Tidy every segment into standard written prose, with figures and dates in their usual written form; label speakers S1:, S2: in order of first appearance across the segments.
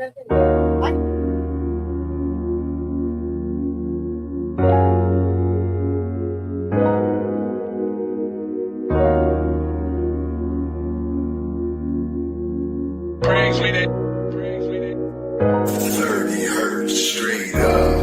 S1: Rehearsed straight up.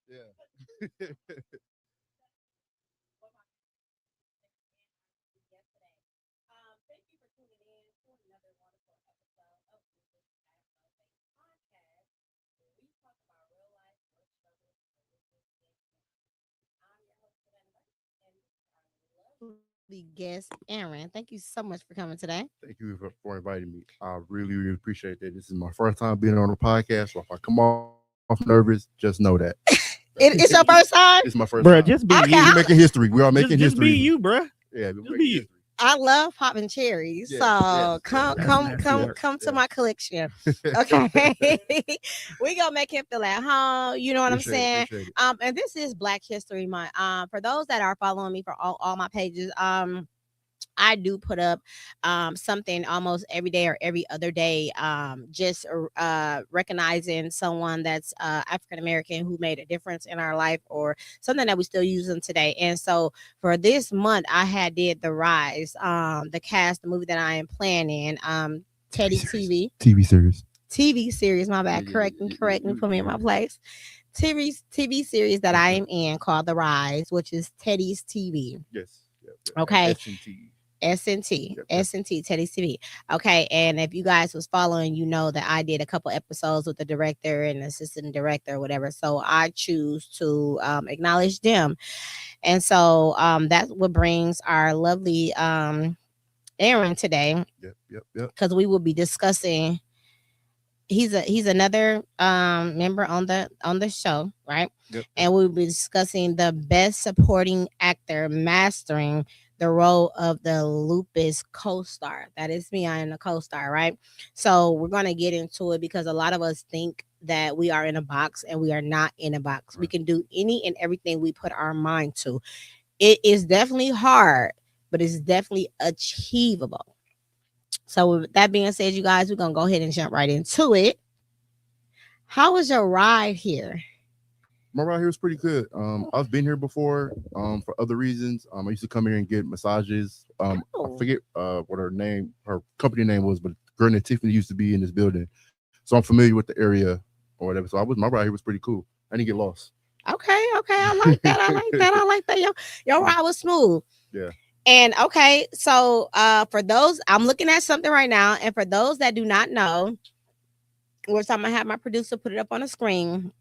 S2: Yeah.
S3: The guest, Aaron. Thank you so much for coming today.
S2: Thank you for inviting me. I really appreciate that. This is my first time being on a podcast, so if I come off nervous, just know that.
S3: It's your first time?
S2: It's my first
S4: Bruh,
S2: time.
S4: just be
S3: Okay,
S4: you.
S2: We're making history. We are making
S4: Just be
S2: history.
S4: you, bruh.
S2: Yeah, we're
S4: Just
S2: making
S4: be you.
S2: history.
S3: I love popping cherries.
S2: Yes,
S3: So
S2: yes,
S3: come
S4: yes.
S3: to my collection. Okay. We gonna make him feel at home. You know what I'm saying?
S2: Appreciate it.
S3: And this is Black History Month. For those that are following me for all my pages, I do put up something almost every day or every other day, just recognizing someone that's African American who made a difference in our life or something that we still use them today. And so for this month, I did The Rise, the cast, the movie that I am planning, Teddy TV. TV series, my bad. Correct me, put me in my place. TV series that I am in called The Rise, which is Teddy's TV.
S2: Yes.
S3: Okay.
S2: SNT.
S3: SNT, Teddy's TV. Okay, and if you guys was following, you know that I did a couple episodes with the director and assistant director or whatever. So I choose to acknowledge them. And so that's what brings our lovely Aaron today.
S2: Yep.
S3: Because we will be discussing. He's another member on the show, right?
S2: Yep.
S3: And we'll be discussing the best supporting actor mastering the role of the Lupus co-star. That is me. I am the co-star, right? So we're gonna get into it because a lot of us think that we are in a box and we are not in a box. Right. We can do any and everything we put our mind to. It is definitely hard, but it's definitely achievable. So with that being said, you guys, we're gonna go ahead and jump right into it. How was your ride here?
S2: My ride here was pretty good. I've been here before for other reasons. I used to come here and get massages. I forget what her company name was, but Gurney and Tiffany used to be in this building. So I'm familiar with the area or whatever. So my ride here was pretty cool. I didn't get lost.
S3: Okay. I like that. Your ride was smooth.
S2: Yeah.
S3: And okay, so for those, I'm looking at something right now, and for those that do not know, which I'm gonna have my producer put it up on the screen.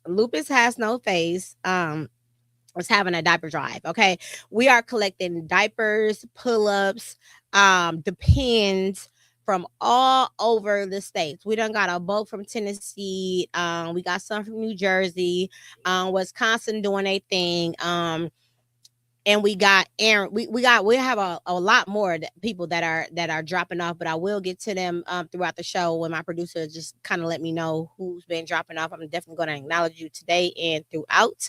S3: Lupus Has No Face was having a diaper drive. Okay, we are collecting diapers, pull-ups, depends from all over the states. We done got a bulk from Tennessee. We got some from New Jersey, Wisconsin doing a thing. And we got Aaron. We have a lot more people that are dropping off, but I will get to them throughout the show when my producer just kind of let me know who's been dropping off. I'm definitely going to acknowledge you today and throughout.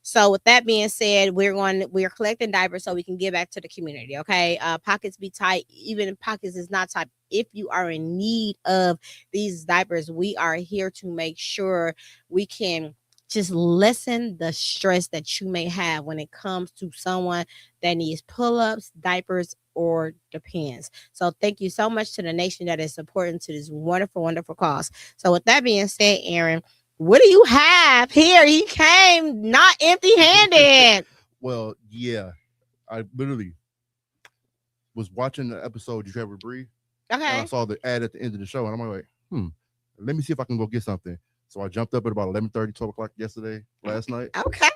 S3: So with that being said, we're collecting diapers so we can give back to the community. Okay, pockets be tight, even if pockets is not tight. If you are in need of these diapers, we are here to make sure we can just lessen the stress that you may have when it comes to someone that needs pull-ups, diapers, or depends. So thank you so much to the nation that is supporting to this wonderful, wonderful cause. So with that being said, Aaron, what do you have here? He came not empty-handed.
S2: Well, yeah, I literally was watching the episode You Trevor Bree, and I
S3: Okay.
S2: saw the ad at the end of the show, and I'm like, let me see if I can go get something. So I jumped up at about 11:30, 12 o'clock last night,
S3: Okay.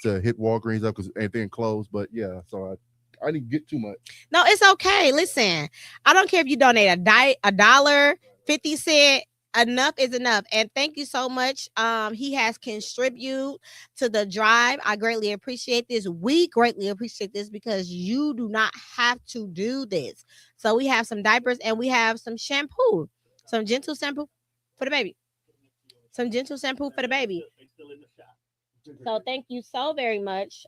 S2: to hit Walgreens up because anything closed. But yeah, so I didn't get too much.
S3: No, it's okay. Listen, I don't care if you donate a dollar, 50 cents. Enough is enough. And thank you so much. He has contributed to the drive. I greatly appreciate this. We greatly appreciate this because you do not have to do this. So we have some diapers and we have some shampoo, some gentle shampoo for the baby. Some gentle shampoo for the baby. So thank you so very much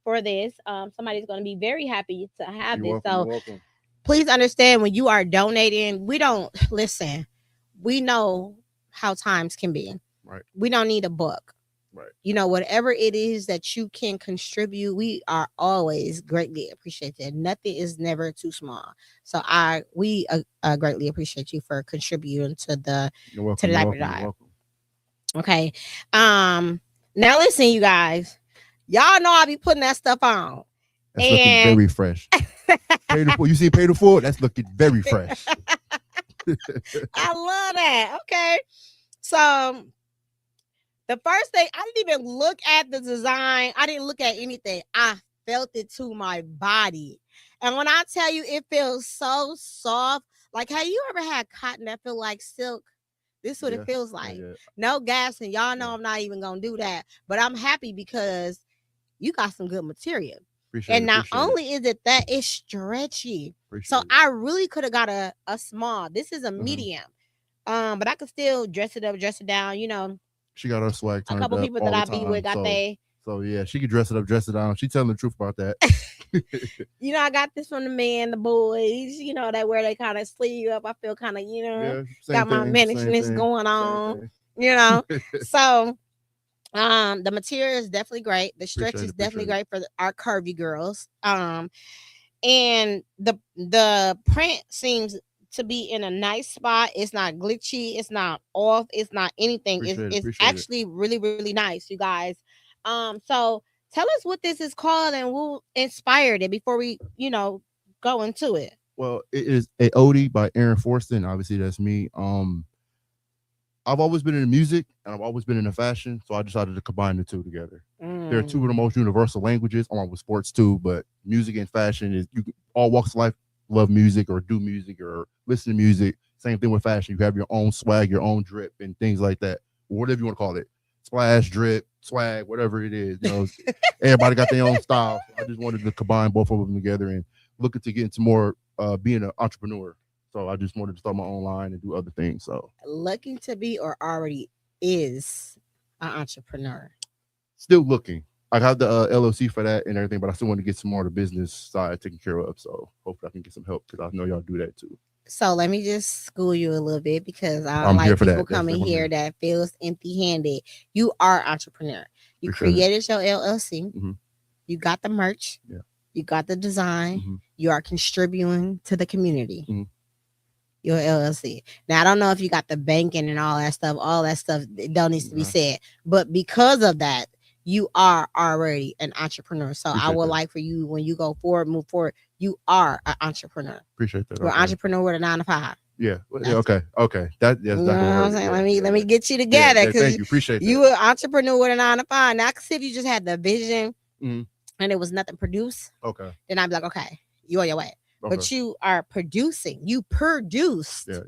S3: for this. Somebody's going to be very happy to have
S2: You're
S3: this.
S2: welcome.
S3: So
S2: You're welcome.
S3: please understand when you are donating, we don't listen. We know how times can be.
S2: Right.
S3: We don't need a book.
S2: Right.
S3: You know, whatever it is that you can contribute, we are always greatly appreciated. Nothing is never too small. So we greatly appreciate you for contributing to the
S2: You're welcome.
S3: to the
S2: You're
S3: diaper
S2: welcome. You're
S3: drive.
S2: welcome.
S3: Okay. Now listen, you guys. Y'all know I be putting that stuff on.
S2: That's looking very fresh. You see Pay the Full? That's looking very fresh.
S3: I love that. Okay. So the first thing, I didn't even look at the design. I didn't look at anything. I felt it to my body. And when I tell you it feels so soft, like have you ever had cotton that feel like silk? This is what it feels like.
S2: Yeah.
S3: No gas, and y'all know I'm not even gonna do that. But I'm happy because you got some good material. And not only is it that, it's stretchy. So I really could have got a small. This is a medium. But I could still dress it up, dress it down, you know.
S2: She got her swag turned
S3: up. A couple
S2: up
S3: people
S2: all
S3: that
S2: the
S3: I be with got
S2: So yeah, she could dress it up, dress it down. She telling the truth about that.
S3: You know, I got this from the men, the boys, you know, that where they kind of sleeve up. I feel kind of, you know, got my management going on, you know. So the material is definitely great. The stretch is definitely great for our curvy girls. And the print seems to be in a nice spot. It's not glitchy. It's not off. It's not anything. It's actually really, really nice, you guys. So tell us what this is called and who inspired it before we, you know, go into it.
S2: Well, it is a Odie by Aaron Fourston. Obviously, that's me. I've always been in music and I've always been in fashion, so I decided to combine the two together. They're two of the most universal languages, along with sports too. But music and fashion is all walks of life love music or do music or listen to music. Same thing with fashion. You have your own swag, your own drip, and things like that. Whatever you want to call it, splash, drip, swag, whatever it is. You know, everybody got their own style. So I just wanted to combine both of them together and looking to get into more being an entrepreneur. So I just wanted to start my own line and do other things. So
S3: looking to be or already is an entrepreneur.
S2: Still looking. I have the LLC for that and everything, but I still want to get some more of the business side taken care of. So hopefully I can get some help because I know y'all do that too.
S3: So let me just school you a little bit because I don't like people coming here that feels empty-handed. You are an entrepreneur. You created your LLC. Mm-hmm. You got the merch. Yeah. You got the design. Mm-hmm. You are contributing to the community. Mm-hmm. Your LLC. Now I don't know if you got the banking and all that stuff. All that stuff don't need to be said. But because of that, you are already an entrepreneur. So I would like for you, when you go forward, move forward, you are an entrepreneur.
S2: Appreciate that.
S3: You're an entrepreneur with a 9 to 5.
S2: Yeah. Okay. That's
S3: you know what I'm saying? Let me get you together because
S2: thank you. Appreciate
S3: you an entrepreneur with a 9 to 5. Now, because if you just had the vision and it was nothing produced, then I'd be like, okay, you on your way. Okay. But you are producing. You produced.
S2: Yeah.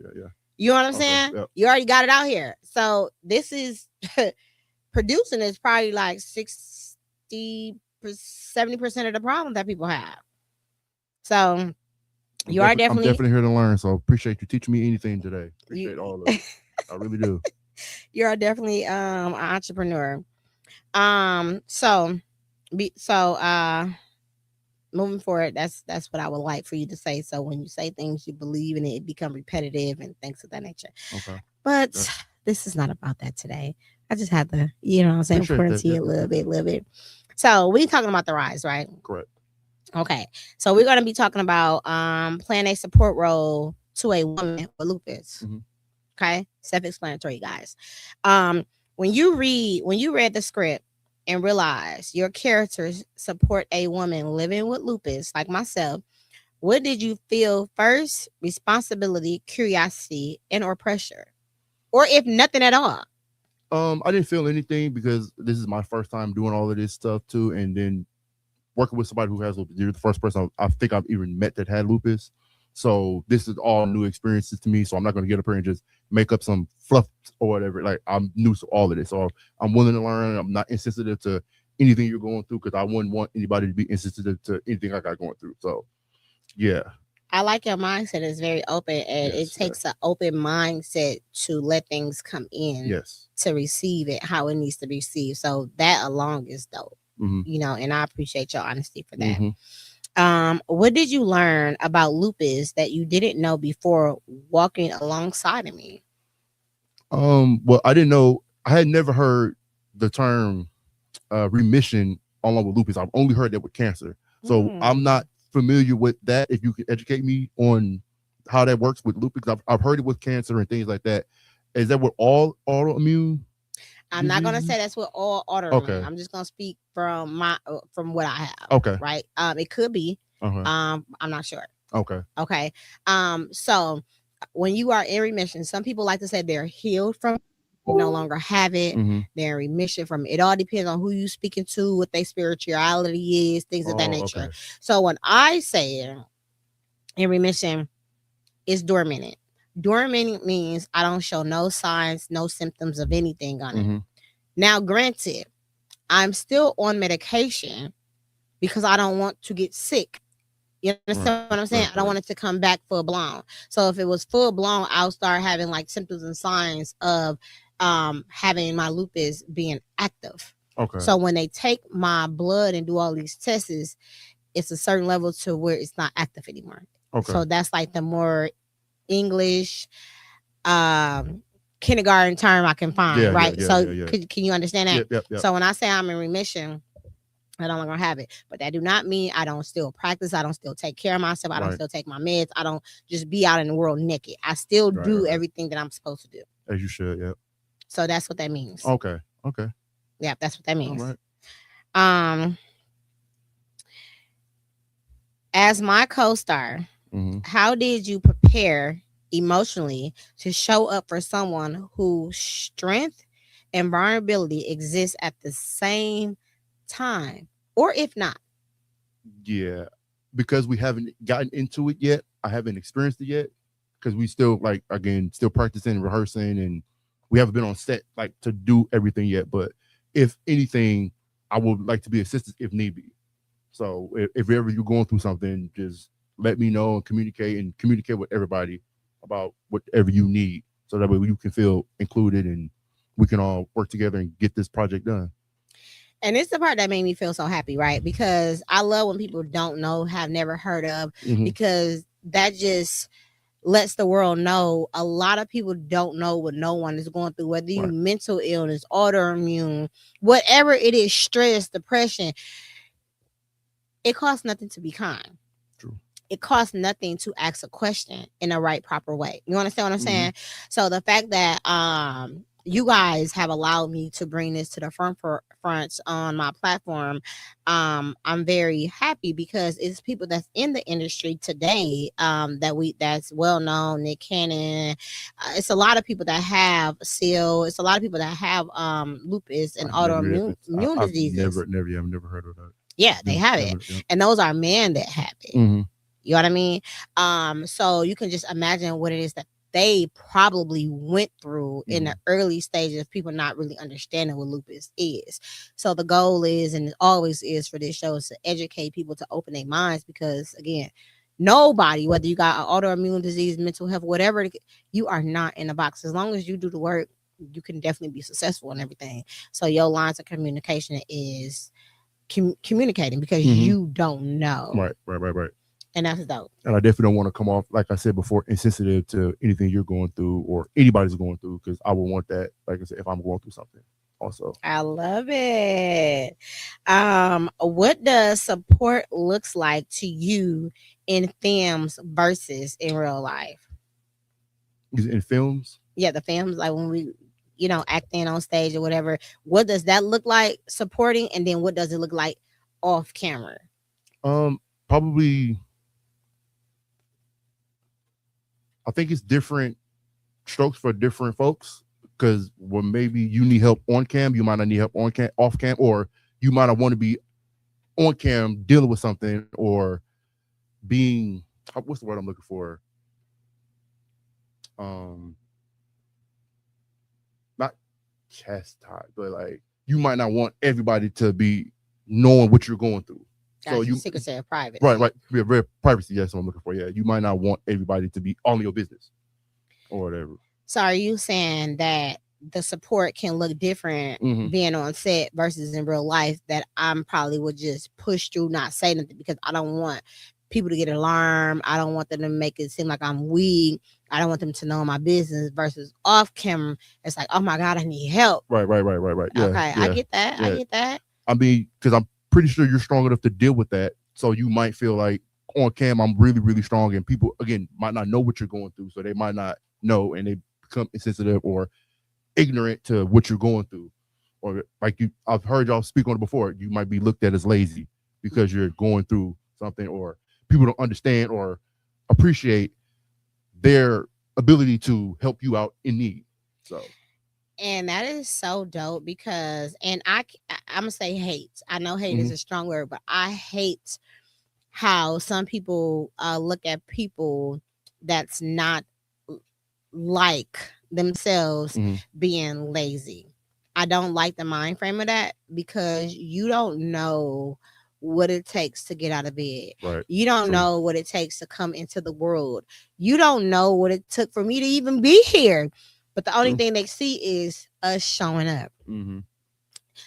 S3: You know what I'm saying? Yep. You already got it out here. So this is producing is probably like 60%, 70% of the problem that people have. So I'm definitely
S2: here to learn. So appreciate you teaching me anything today. Appreciate all of it. I really do.
S3: You're definitely an entrepreneur. Moving forward, that's what I would like for you to say. So when you say things you believe in, it become repetitive and things of that nature. Okay. But this is not about that today. I just had to, you know what I'm saying,
S2: Appreciate
S3: pour
S2: that.
S3: into you a little bit. So we talking about the rise, right?
S2: Correct.
S3: Okay. So we're gonna be talking about playing a support role to a woman with lupus.
S2: Mm-hmm.
S3: Okay. Self-explanatory, guys. Um, when you read the script and realize your characters support a woman living with lupus, like myself, what did you feel first? Responsibility, curiosity, and or pressure? Or if nothing at all?
S2: I didn't feel anything because this is my first time doing all of this stuff too, and then working with somebody who has lupus. You're the first person I think I've even met that had lupus. So this is all new experiences to me. So I'm not going to get up here and just make up some fluff or whatever. Like, I'm new to all of this. So I'm willing to learn. I'm not insensitive to anything you're going through because I wouldn't want anybody to be insensitive to anything I got going through. So yeah.
S3: I like your mindset. It's very open, and
S2: Yes,
S3: it takes an open mindset to let things come in
S2: Yes.
S3: to receive it how it needs to be received. So that alone is dope.
S2: Mm-hmm.
S3: You know, and I appreciate your honesty for that.
S2: Mm-hmm.
S3: What did you learn about lupus that you didn't know before walking alongside of me?
S2: Well, I didn't know. I had never heard the term remission along with lupus. I've only heard that with cancer. So I'm not familiar with that. If you could educate me on how that works with lupus, I've heard it with cancer and things like that. Is that with all autoimmune?
S3: I'm not gonna say that's with all autoimmune.
S2: Okay.
S3: I'm just gonna speak from what I have.
S2: Okay.
S3: Right. It could be. I'm not sure.
S2: Okay.
S3: Okay. So when you are in remission, some people like to say they're healed from it, they no longer have it. They're in remission from it. It all depends on who you speaking to, what their spirituality is, things of that nature.
S2: Okay.
S3: So when I say in remission, it's dormant. Dormant means I don't show no signs, no symptoms of anything on it. Now, granted, I'm still on medication because I don't want to get sick. You understand what I'm saying? I don't want it to come back full blown. So if it was full blown, I'll start having like symptoms and signs of having my lupus being active.
S2: Okay.
S3: So when they take my blood and do all these tests, it's a certain level to where it's not active anymore.
S2: Okay.
S3: So that's like the more English kindergarten term I can find, right? Can you understand that?
S2: Yep.
S3: So when I say I'm in remission, I don't gonna have it, but that do not mean I don't still practice. I don't still take care of myself. I don't still take my meds. I don't just be out in the world naked. I still do everything that I'm supposed to do.
S2: As you should, yeah.
S3: So that's what that means.
S2: Okay.
S3: Yeah, that's what that means.
S2: All right.
S3: As my co-star, how did you prepare emotionally to show up for someone whose strength and vulnerability exists at the same time, or if not?
S2: Yeah, because we haven't gotten into it yet. I haven't experienced it yet because we still still practicing and rehearsing, and we haven't been on set like to do everything yet. But if anything, I would like to be assisted if need be. So if ever you're going through something, just let me know and communicate with everybody about whatever you need, so that way you can feel included and we can all work together and get this project done.
S3: And it's the part that made me feel so happy, right? Because I love when people don't know, have never heard of, because that just lets the world know a lot of people don't know what no one is going through, whether you mental illness, autoimmune, whatever it is, stress, depression. It costs nothing to be kind.
S2: True.
S3: It costs nothing to ask a question in a right, proper way. You understand what I'm saying? So the fact that you guys have allowed me to bring this to the front on my platform, I'm very happy because it's people that's in the industry today that's well known. Nick Cannon, it's a lot of people that have SEAL. It's a lot of people that have lupus and autoimmune diseases.
S2: I've never heard of that.
S3: Yeah, they have it, and those are men that have it. You know what I mean? So you can just imagine what it is that they probably went through in the early stages of people not really understanding what lupus is. So the goal is, and it always is for this show, is to educate people, to open their minds, because again, nobody, whether you got an autoimmune disease, mental health, whatever, you are not in a box. As long as you do the work, you can definitely be successful in everything. So your lines of communication is communicating because you don't know.
S2: Right.
S3: And that's dope.
S2: And I definitely don't want to come off, like I said before, insensitive to anything you're going through or anybody's going through, because I would want that, like I said, if I'm going through something. also.
S3: I love it. What does support looks like to you in films versus in real life?
S2: In films,
S3: Yeah, the films, like when we, acting on stage or whatever. What does that look like supporting, and then what does it look like off camera?
S2: probably I think it's different strokes for different folks because when maybe you need help on cam, you might not need help on cam, off cam, or you might not want to be on cam dealing with something or being what's the word I'm looking for? Not chastised, but like you might not want everybody to be knowing what you're going through.
S3: Gotcha. So you secrecy or private.
S2: Right. Yeah, very privacy. That's what I'm looking for. Yeah, you might not want everybody to be all in your business or whatever.
S3: So are you saying that the support can look different being on set versus in real life, that I'm probably would just push through, not say nothing because I don't want people to get alarmed. I don't want them to make it seem like I'm weak. I don't want them to know my business versus off camera. It's like, oh my God, I need help.
S2: Right. Yeah,
S3: okay. Yeah. I get that. Yeah. I get that.
S2: I mean, because I'm pretty sure you're strong enough to deal with that. So you might feel like on cam, I'm really, really strong. And people, again, might not know what you're going through. So they might not know and they become insensitive or ignorant to what you're going through. Or like I've heard y'all speak on it before. You might be looked at as lazy because you're going through something, or people don't understand or appreciate their ability to help you out in need. So.
S3: And that is so dope because, and I'm going to say hate. I know hate is a strong word, but I hate how some people look at people that's not like themselves being lazy. I don't like the mind frame of that because you don't know what it takes to get out of bed.
S2: Right.
S3: You don't know what it takes to come into the world. You don't know what it took for me to even be here. But the only thing they see is us showing up.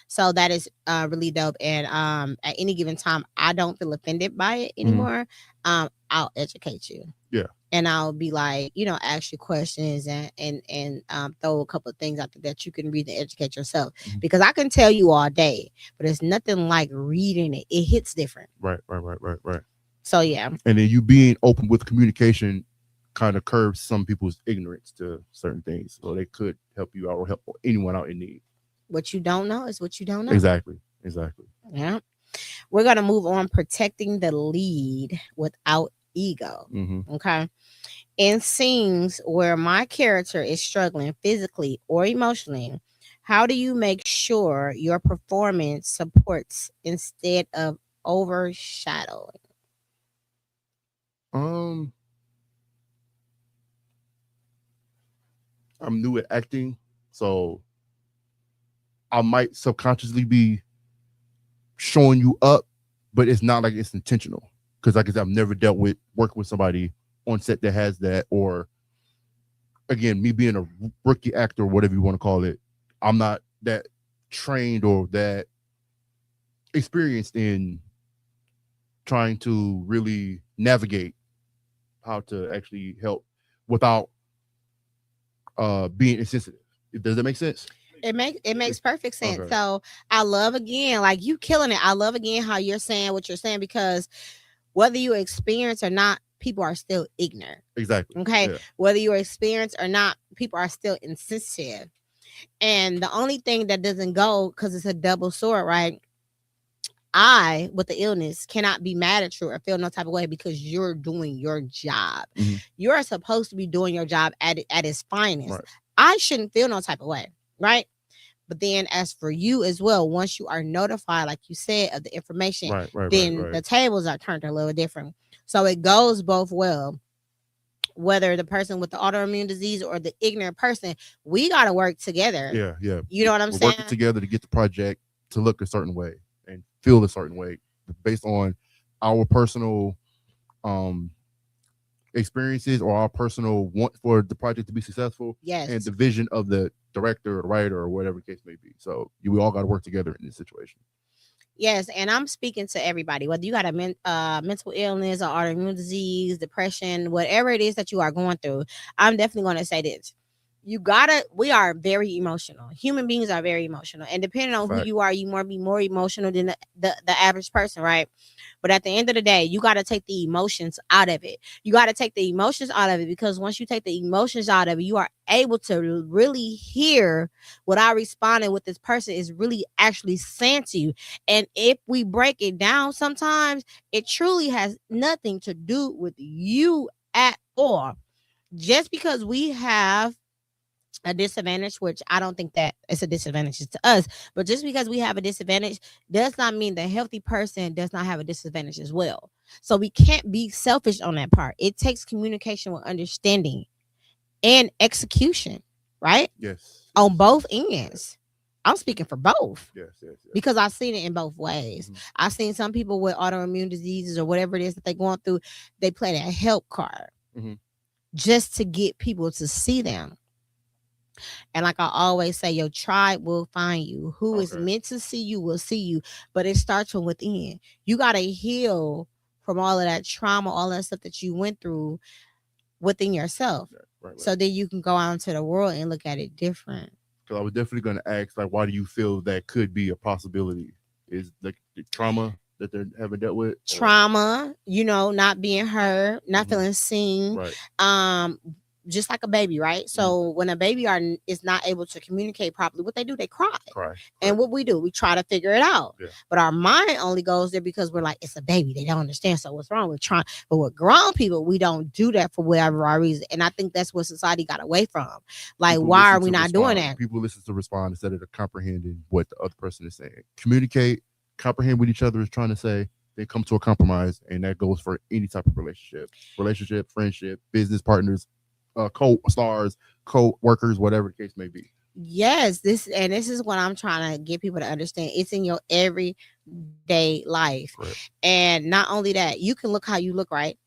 S3: So that is really dope. And at any given time, I don't feel offended by it anymore. I'll educate you.
S2: Yeah.
S3: And I'll be like, ask you questions and throw a couple of things out there that you can read and educate yourself. Because I can tell you all day, but it's nothing like reading it. It hits different.
S2: Right.
S3: So yeah.
S2: And then you being open with communication kind of curbs some people's ignorance to certain things, so they could help you out or help anyone out in need.
S3: What you don't know is what you don't know.
S2: Exactly.
S3: Yeah. We're going to move on. Protecting the lead without ego. Okay. In scenes where my character is struggling physically or emotionally, how do you make sure your performance supports instead of overshadowing?
S2: I'm new at acting, so I might subconsciously be showing you up, but it's not like it's intentional. Because like I said, I've never dealt with working with somebody on set that has that, or again, me being a rookie actor, whatever you want to call it, I'm not that trained or that experienced in trying to really navigate how to actually help without being insensitive. Does that make sense?
S3: It makes perfect sense. Okay. So I love, again, like you killing it. I love again how you're saying what you're saying, because whether you experience or not, people are still ignorant.
S2: Exactly.
S3: Okay. Yeah. Whether you experience or not, people are still insensitive. And the only thing that doesn't go, because it's a double sword, right? I, with the illness, cannot be mad at you or feel no type of way because you're doing your job. You're supposed to be doing your job at its finest. Right. I shouldn't feel no type of way, right? But then as for you as well, once you are notified, like you said, of the information, then the tables are turned a little different. So it goes both well. Whether the person with the autoimmune disease or the ignorant person, we got to work together.
S2: Yeah.
S3: You know what I'm saying?
S2: Working together to get the project to look a certain way and feel a certain way based on our personal experiences or our personal want for the project to be successful.
S3: Yes.
S2: And the vision of the director or writer or whatever the case may be. So we all got to work together in this situation.
S3: Yes, and I'm speaking to everybody, whether you got a mental illness or autoimmune disease, depression, whatever it is that you are going through. I'm definitely going to say this. we are very emotional. Human beings are very emotional. And depending on who
S2: Fact.
S3: you are, you might be more emotional than the average person, right? But at the end of the day, you got to take the emotions out of it. You got to take the emotions out of it, because once you take the emotions out of it, you are able to really hear what I responded with this person is really actually saying to you. And if we break it down, sometimes it truly has nothing to do with you at all. Just because we have a disadvantage, which I don't think that it's a disadvantage to us, but just because we have a disadvantage does not mean the healthy person does not have a disadvantage as well. So we can't be selfish on that part. It takes communication with understanding and execution, right?
S2: Yes.
S3: On both
S2: Yes.
S3: ends. I'm speaking for both.
S2: Yes. Yes. Yes.
S3: Because I've seen it in both ways. I've seen some people with autoimmune diseases or whatever it is that they're going through, they play that help card just to get people to see them. And like I always say, your tribe will find you. Who is meant to see you will see you. But it starts from within. You got to heal from all of that trauma, all that stuff that you went through within yourself. Right. So then you can go out into the world and look at it different.
S2: Because I was definitely going to ask, like, why do you feel that could be a possibility? Is the trauma that they're having dealt with?
S3: Trauma, not being heard, not feeling seen.
S2: Right.
S3: Just like a baby, right? So when a baby is not able to communicate properly, what they do, they cry. And what we do, we try to figure it out. Yeah. But our mind only goes there because we're like, it's a baby. They don't understand. So what's wrong with trying? But with grown people, we don't do that for whatever our reason. And I think that's what society got away from. Like, people why are we not doing that?
S2: People listen to respond instead of comprehending what the other person is saying. Communicate, comprehend what each other is trying to say. They come to a compromise, and that goes for any type of relationship, friendship, business partners, co-stars, co-workers, whatever the case may be.
S3: Yes, this is what I'm trying to get people to understand. It's in your everyday life. Right. And not only that, you can look how you look, right?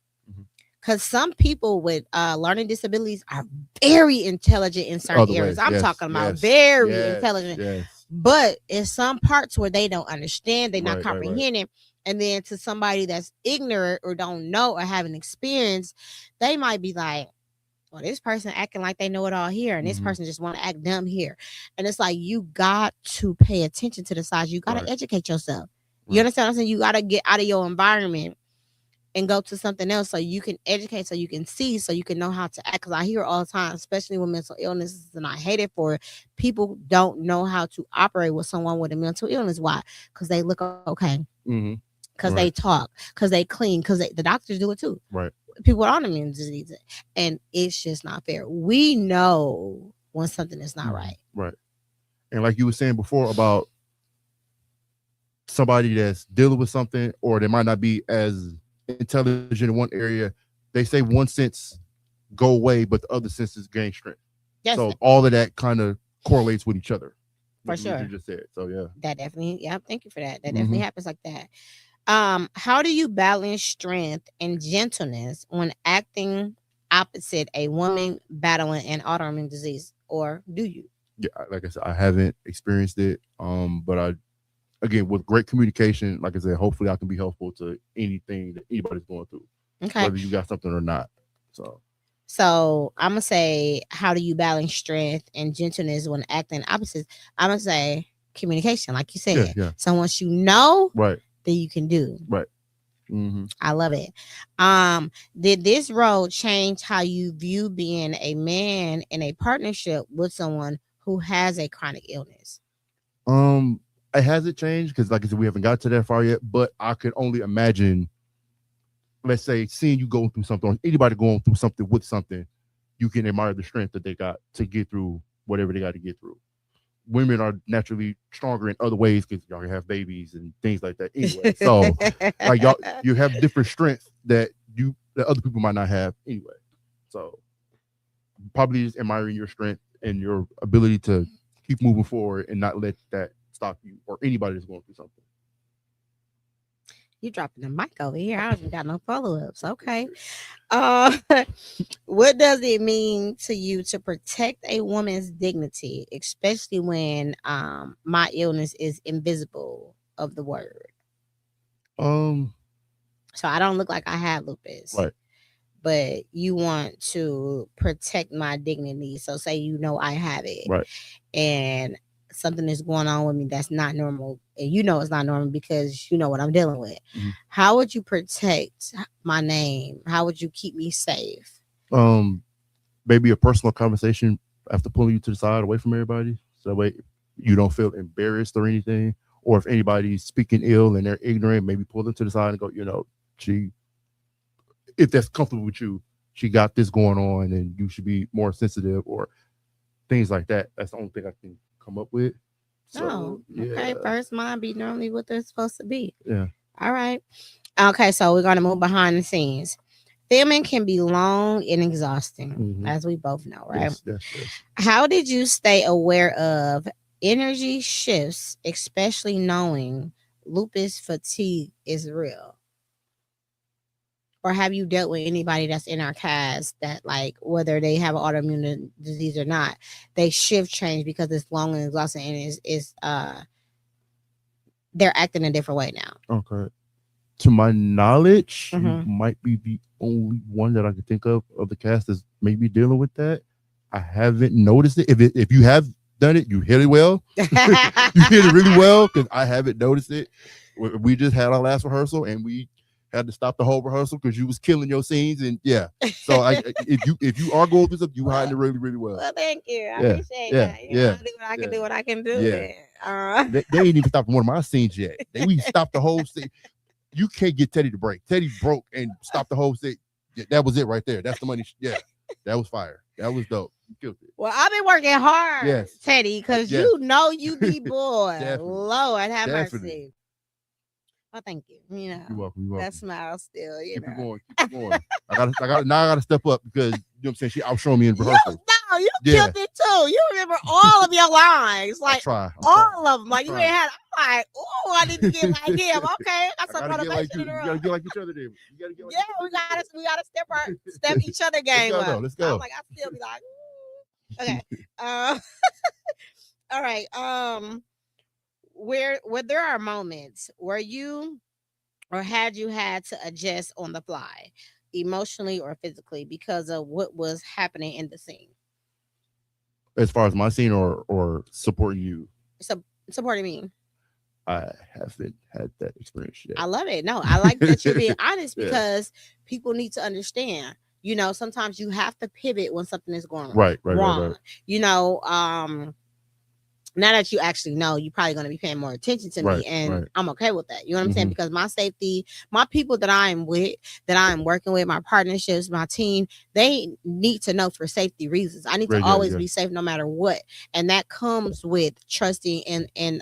S3: Because some people with learning disabilities are very intelligent in certain areas. I'm talking about very intelligent. But in some parts where they don't understand, they're not comprehending. Right. And then to somebody that's ignorant or don't know or haven't experienced, they might be like, well, this person acting like they know it all here, and this person just want to act dumb here. And it's like, you got to pay attention to the sides. You got to educate yourself. You understand what I'm saying? You got to get out of your environment and go to something else so you can educate, so you can see, so you can know how to act. Because I hear all the time, especially with mental illnesses, and I hate it for it, people don't know how to operate with someone with a mental illness. Why? Because they look okay. Because they talk, because they clean, because the doctors do it too.
S2: Right.
S3: People with autoimmune disease, and it's just not fair. We know when something is not right.
S2: Right. And like you were saying before about somebody that's dealing with something, or they might not be as intelligent in one area, they say one sense go away, but the other senses gain strength. Yes. So all of that kind of correlates with each other.
S3: For sure.
S2: You just said. So yeah.
S3: That definitely, yeah, thank you for that. That definitely happens like that. How do you balance strength and gentleness when acting opposite a woman battling an autoimmune disease, or do you?
S2: Yeah, like I said, I haven't experienced it. But again, with great communication, like I said, hopefully I can be helpful to anything that anybody's going through, whether you got something or not.
S3: So I'm gonna say, how do you balance strength and gentleness when acting opposites? I'm gonna say communication, like you said.
S2: Yeah.
S3: So once you know,
S2: right,
S3: that you can do.
S2: Right.
S3: I love it. Did this role change how you view being a man in a partnership with someone who has a chronic illness?
S2: It hasn't changed because, like I said, we haven't got to that far yet. But I could only imagine, let's say, seeing you going through something, or anybody going through something with something, you can admire the strength that they got to get through whatever they got to get through. Women are naturally stronger in other ways because y'all have babies and things like that anyway. So like y'all, you have different strength that other people might not have anyway. So probably just admiring your strength and your ability to keep moving forward and not let that stop you or anybody that's going through something.
S3: You dropping the mic over here. I haven't got no follow-ups. Okay. What does it mean to you to protect a woman's dignity, especially when my illness is invisible of the word?
S2: So
S3: I don't look like I have lupus.
S2: Right.
S3: but you want to protect my dignity. So say I have it,
S2: Right.
S3: and something is going on with me that's not normal, and it's not normal because you know what I'm dealing with.
S2: Mhm.
S3: How would you protect my name? How would you keep me safe?
S2: Maybe a personal conversation after pulling you to the side away from everybody, so that way you don't feel embarrassed or anything. Or if anybody's speaking ill and they're ignorant, maybe pull them to the side and go, she, if that's comfortable with you, she got this going on, and you should be more sensitive, or things like that. That's the only thing I can come up with. So,
S3: okay. First mind be normally what they're supposed to be.
S2: Yeah.
S3: All right. Okay, so we're gonna move behind the scenes. Filming can be long and exhausting, as we both know, right?
S2: Yes.
S3: How did you stay aware of energy shifts, especially knowing lupus fatigue is real? Or have you dealt with anybody that's in our cast that, like, whether they have an autoimmune disease or not, they shift change because it's long and exhausting, and they're acting a different way now?
S2: Okay. To my knowledge, you might be the only one that I can think of the cast that's maybe dealing with that. I haven't noticed it. If you have done it, you hit it well. You hit it really well, because I haven't noticed it. We just had our last rehearsal, and we had to stop the whole rehearsal because you was killing your scenes, and So if you are going through something, you hiding it really, really well.
S3: Well, thank you. I appreciate that. I do what I can do. What I can do.
S2: Yeah. They ain't even stopped one of my scenes yet. We stopped the whole scene. You can't get Teddy to break. Teddy broke and stopped the whole thing. Yeah, that was it right there. That's the money. Yeah, that was fire. That was dope. You killed it.
S3: Well, I've been working hard, Teddy, because you be bored. Lord have mercy. Well, thank you.
S2: You're welcome.
S3: That smile still.
S2: Keep it going. Keep it going. I gotta step up, because you know what I'm saying. She outshowing me in rehearsal.
S3: You killed it too. You remember all of your lines, like all of them. Like you ain't had. I'm like, oh, I need to get like him. Okay, I got some motivation in the room.
S2: You gotta get like each other, then. You gotta get like
S3: we gotta step each other game up.
S2: Let's go.
S3: I'm like, I still be like, okay. All right. Where there are moments where you or had to adjust on the fly, emotionally or physically, because of what was happening in the scene.
S2: As far as my scene, or supporting you?
S3: Supporting me.
S2: I haven't had that experience yet.
S3: I love it. No, I like that you're being honest, because people need to understand. Sometimes you have to pivot when something is going wrong. Right. Now that you actually know, you're probably going to be paying more attention to me, and I'm okay with that. You know what I'm saying? Because my safety, my people that I am with, that I am working with, my partnerships, my team, they need to know for safety reasons. I need to always be safe no matter what. And that comes with trusting and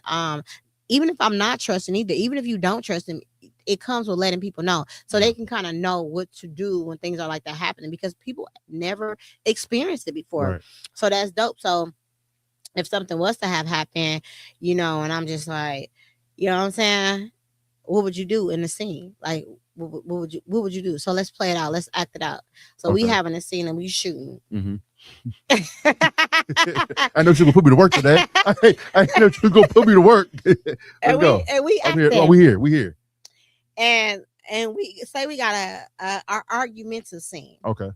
S3: even if I'm not trusting either, even if you don't trust them, it comes with letting people know, so they can kind of know what to do when things are like that happening, because people never experienced it before. Right. So that's dope. So if something was to have happened, and I'm just like, you know what I'm saying? What would you do in the scene? Like, what would you do? So let's play it out. Let's act it out. So we having a scene and we shooting.
S2: I know she's gonna put me to work today. I know she's gonna put me to work.
S3: And we
S2: acting. Oh, we here.
S3: And we say we got our argumentative scene.
S2: Okay.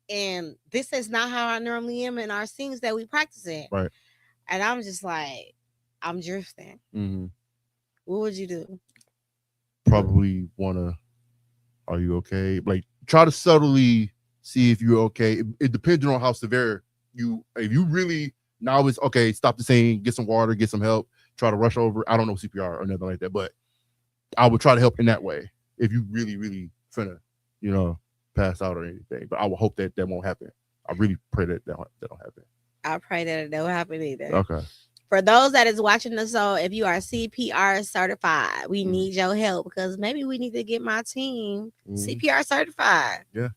S3: And this is not how I normally am in our scenes that we practice in.
S2: Right.
S3: And I'm just like, I'm drifting. What would you do?
S2: Probably are you okay? Like, try to subtly see if you're okay. It depends on how severe if you really, now it's okay, stop the scene, get some water, get some help, try to rush over. I don't know CPR or nothing like that, but I would try to help in that way if you really, really finna, pass out or anything. But I would hope that won't happen. I really pray that don't happen.
S3: I pray that it don't happen either.
S2: Okay.
S3: For those that is watching the show, if you are CPR certified, we need your help, because maybe we need to get my team CPR certified.
S2: Yeah.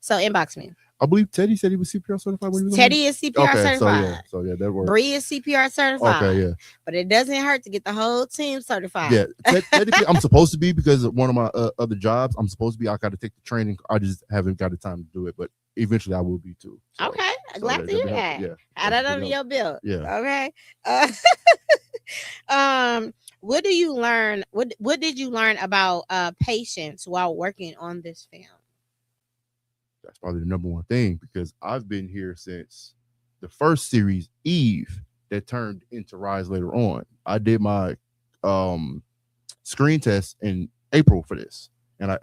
S3: So inbox me.
S2: I believe Teddy said he was CPR certified when he was
S3: Teddy is CPR certified.
S2: So yeah, that works.
S3: Bree is CPR certified.
S2: Okay, yeah.
S3: But it doesn't hurt to get the whole team certified.
S2: Yeah, technically I'm supposed to be, because of one of my other jobs, I'm supposed to be. I got to take the training. I just haven't got the time to do it, but eventually I will be too. So,
S3: okay, glad to hear that.
S2: Yeah,
S3: add that under your belt.
S2: Yeah.
S3: Okay. What do you learn? What did you learn about patience while working on this film?
S2: That's probably the number one thing because I've been here since the first series, Eve, that turned into Rise later on. I did my screen test in April for this, and I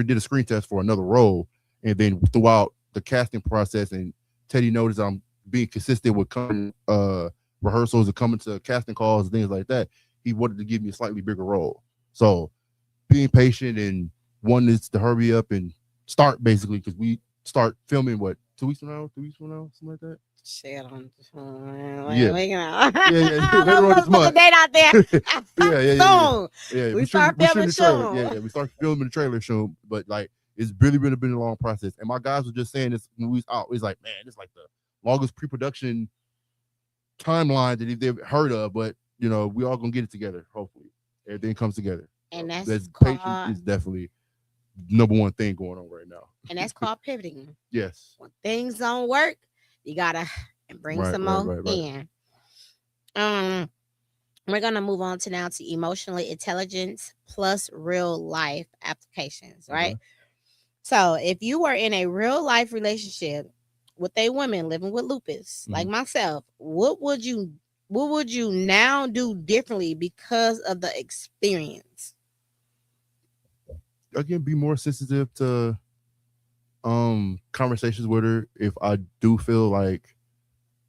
S2: did a screen test for another role, and then throughout the casting process, and Teddy noticed I'm being consistent with coming rehearsals and coming to casting calls and things like that. He wanted to give me a slightly bigger role, so being patient and wanting to hurry up and start basically because we start filming what 2 weeks from now, 3 weeks from now, something like that.
S3: Shit on
S2: Yeah.
S3: Later on this month. Put the date out there.
S2: Yeah.
S3: We start filming soon.
S2: Yeah, we start filming the trailer soon. But like, it's really been a long process. And my guys were just saying this when we was out. It's like, man, it's like the longest pre-production timeline that they've heard of. But you know, we all gonna get it together. Hopefully, everything comes together.
S3: And
S2: so
S3: that's
S2: patience is definitely number one thing going on right now.
S3: And that's called pivoting.
S2: Yes.
S3: When things don't work, you gotta bring some more in. We're gonna move on now to emotionally intelligence plus real life applications, right? So if you were in a real life relationship with a woman living with lupus, like myself, what would you now do differently because of the experience?
S2: Again, be more sensitive to conversations with her if I do feel like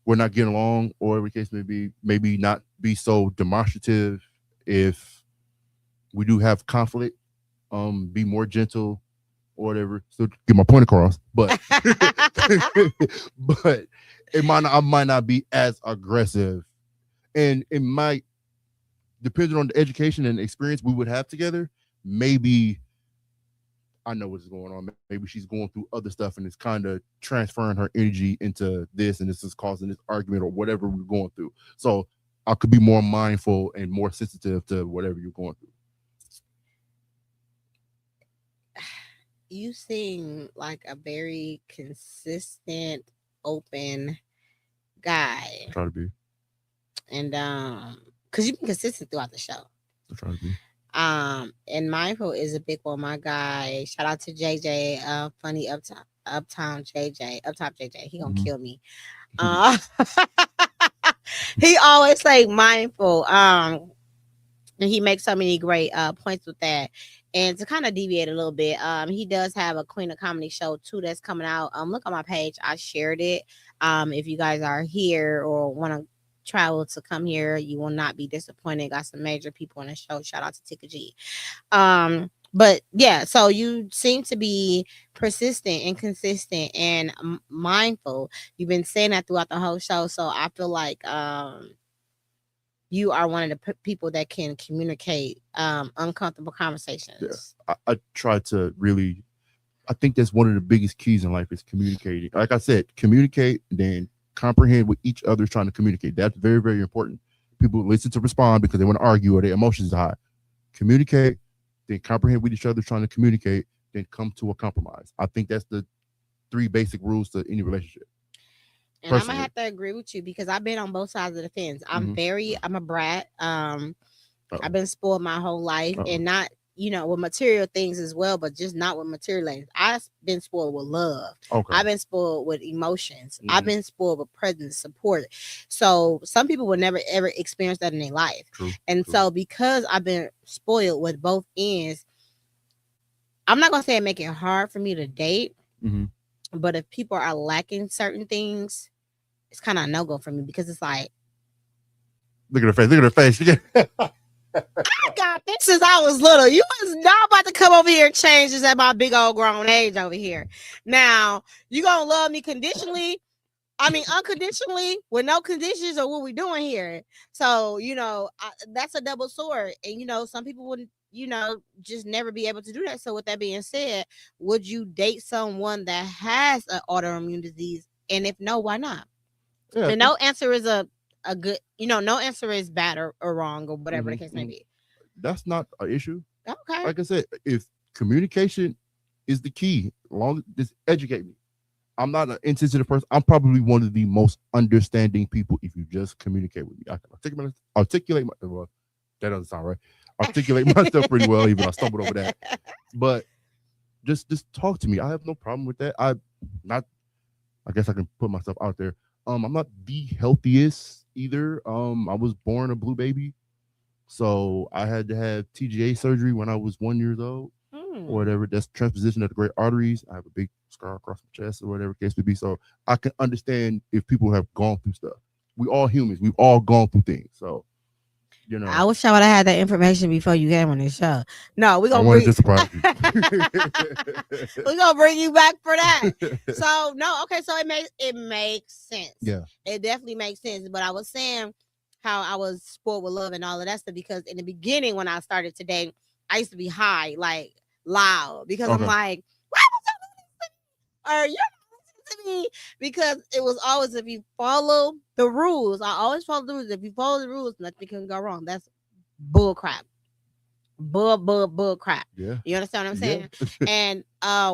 S2: we're not getting along, or every case may be, maybe not be so demonstrative if we do have conflict. Be more gentle or whatever. So get my point across, but but I might not be as aggressive, and it might, depending on the education and experience we would have together, maybe I know what's going on. Maybe she's going through other stuff and it's kind of transferring her energy into this, and this is causing this argument or whatever we're going through. So I could be more mindful and more sensitive to whatever you're going through.
S3: You seem like a very consistent, open guy.
S2: I try to be.
S3: And because you've been consistent throughout the show.
S2: I try to be.
S3: And mindful is a big one. My guy, shout out to JJ, funny uptown JJ. He gonna kill me. He always say mindful. And he makes so many great points with that. And to kind of deviate a little bit, he does have a Queen of Comedy show too that's coming out. Look on my page. I shared it. If you guys are here or want to travel to come here, you will not be disappointed. Got some major people on the show. Shout out to Tika G. But yeah, so you seem to be persistent and consistent and mindful. You've been saying that throughout the whole show. So I feel like you are one of the people that can communicate uncomfortable conversations.
S2: Yeah, I try to really, I think that's one of the biggest keys in life is communicating. Like I said, communicate, then comprehend what each other is trying to communicate. That's very, very important. People listen to respond because they want to argue or their emotions are high. Communicate, then comprehend what each other is trying to communicate, then come to a compromise. I think that's the 3 basic rules to any relationship.
S3: And personally, I'm gonna have to agree with you because I've been on both sides of the fence. I'm a brat. I've been spoiled my whole life, and not, with material things as well, but just not with material things. I've been spoiled with love. Okay. I've been spoiled with emotions. I've been spoiled with presence, support. So some people will never ever experience that in their life. True. So because I've been spoiled with both ends, I'm not gonna say it make it hard for me to date. But if people are lacking certain things, it's kind of a no-go for me because it's like,
S2: look at her face.
S3: I got this since I was little. You was not about to come over here and change this at my big old grown age over here. Now, you gonna love me conditionally? I mean, unconditionally with no conditions, or what we doing here? So, that's a double sword. And, some people wouldn't, just never be able to do that. So with that being said, would you date someone that has an autoimmune disease? And if no, why not? Yeah. And no answer is a good, no answer is bad or wrong or whatever the case may be.
S2: That's not an issue.
S3: Okay.
S2: Like I said, if communication is the key, just educate me. I'm not an insensitive person. I'm probably one of the most understanding people if you just communicate with me. I can articulate well, that doesn't sound right. Articulate myself pretty well, even I stumbled over that. But just talk to me. I have no problem with that. Not I guess I can put myself out there. I'm not the healthiest either. I was born a blue baby, so I had to have TGA surgery when I was 1 year old, or whatever. That's transposition of the great arteries. I have a big scar across my chest, or whatever case may be. So I can understand if people have gone through stuff. We all humans. We've all gone through things. So
S3: I wish I would have had that information before you came on this show. No, we're
S2: I
S3: gonna
S2: wanted
S3: bring
S2: to surprise you.
S3: we're gonna bring you back for that. So no, okay, so it makes sense.
S2: Yeah.
S3: It definitely makes sense. But I was saying how I was spoiled with love and all of that stuff because in the beginning when I started today, I used to be high, like loud, because I'm like, why are you to me? Because it was always if you follow the rules. I always follow the rules. If you follow the rules, nothing can go wrong. That's bull crap. Bull crap.
S2: Yeah.
S3: You understand what I'm saying?
S2: Yeah.
S3: And